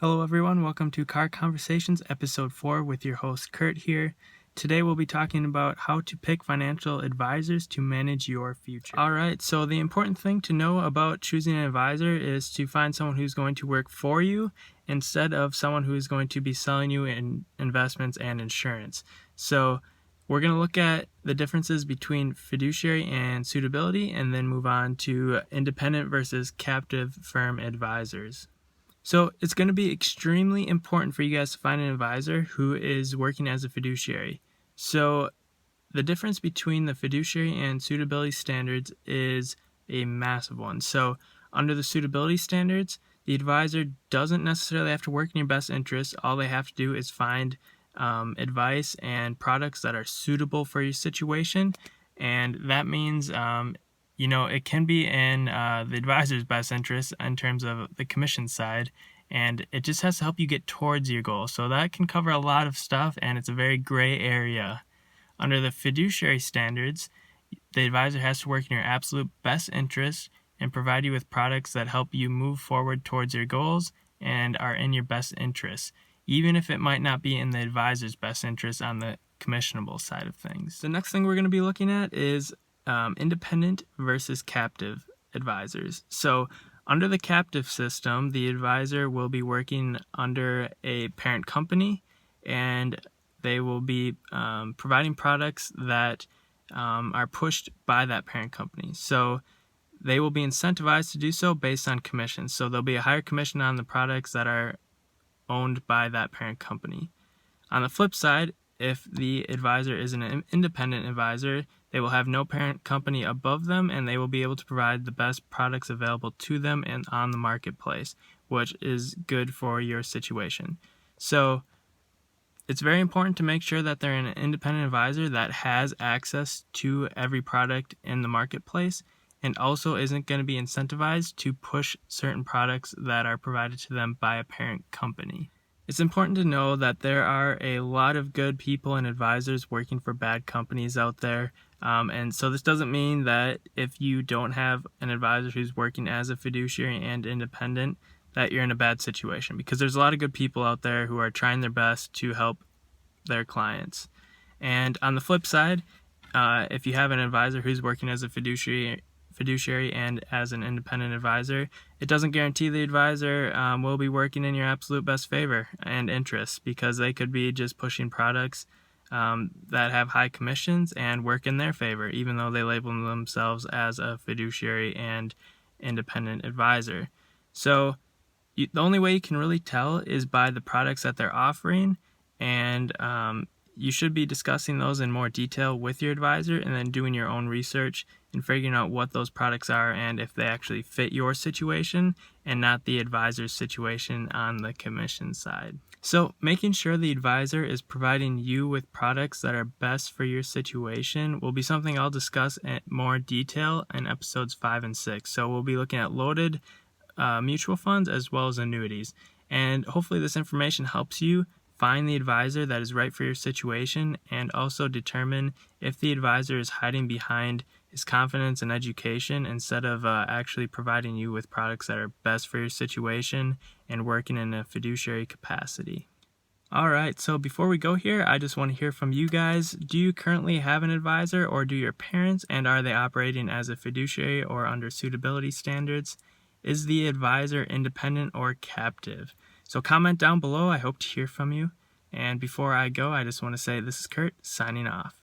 Hello everyone, welcome to Car Conversations episode 4 with your host Kurt here. Today we'll be talking about how to pick financial advisors to manage your future. Alright, so the important thing to know about choosing an advisor is to find someone who's going to work for you instead of someone who is going to be selling you in investments and insurance. So we're going to look at the differences between fiduciary and suitability and then move on to independent versus captive firm advisors. So it's going to be extremely important for you guys to find an advisor who is working as a fiduciary. So the difference between the fiduciary and suitability standards is a massive one. So under the suitability standards, the advisor doesn't necessarily have to work in your best interest. All they have to do is find advice and products that are suitable for your situation. And that means it can be in the advisor's best interest in terms of the commission side, and it just has to help you get towards your goal. So that can cover a lot of stuff, and it's a very gray area. Under the fiduciary standards, the advisor has to work in your absolute best interest and provide you with products that help you move forward towards your goals and are in your best interest, even if it might not be in the advisor's best interest on the commissionable side of things. The next thing we're going to be looking at is independent versus captive advisors. So under the captive system, the advisor will be working under a parent company, and they will be providing products that are pushed by that parent company. So they will be incentivized to do so based on commissions. So there'll be a higher commission on the products that are owned by that parent company. On the flip side, if the advisor is an independent advisor, they will have no parent company above them, and they will be able to provide the best products available to them and on the marketplace, which is good for your situation. So it's very important to make sure that they're an independent advisor that has access to every product in the marketplace and also isn't going to be incentivized to push certain products that are provided to them by a parent company. It's important to know that there are a lot of good people and advisors working for bad companies out there. And so this doesn't mean that if you don't have an advisor who's working as a fiduciary and independent, that you're in a bad situation, because there's a lot of good people out there who are trying their best to help their clients. And on the flip side, if you have an advisor who's working as a fiduciary and as an independent advisor, it doesn't guarantee the advisor will be working in your absolute best favor and interest, because they could be just pushing products that have high commissions and work in their favor, even though they label themselves as a fiduciary and independent advisor. So the only way you can really tell is by the products that they're offering, and you should be discussing those in more detail with your advisor and then doing your own research and figuring out what those products are and if they actually fit your situation and not the advisor's situation on the commission side. So making sure the advisor is providing you with products that are best for your situation will be something I'll discuss in more detail in episodes 5 and 6. So we'll be looking at loaded mutual funds as well as annuities. And hopefully this information helps you find the advisor that is right for your situation, and also determine if the advisor is hiding behind his confidence and education instead of actually providing you with products that are best for your situation and working in a fiduciary capacity. Alright, so before we go here, I just want to hear from you guys. Do you currently have an advisor, or do your parents, and are they operating as a fiduciary or under suitability standards? Is the advisor independent or captive? So comment down below. I hope to hear from you. And before I go, I just want to say this is Kurt signing off.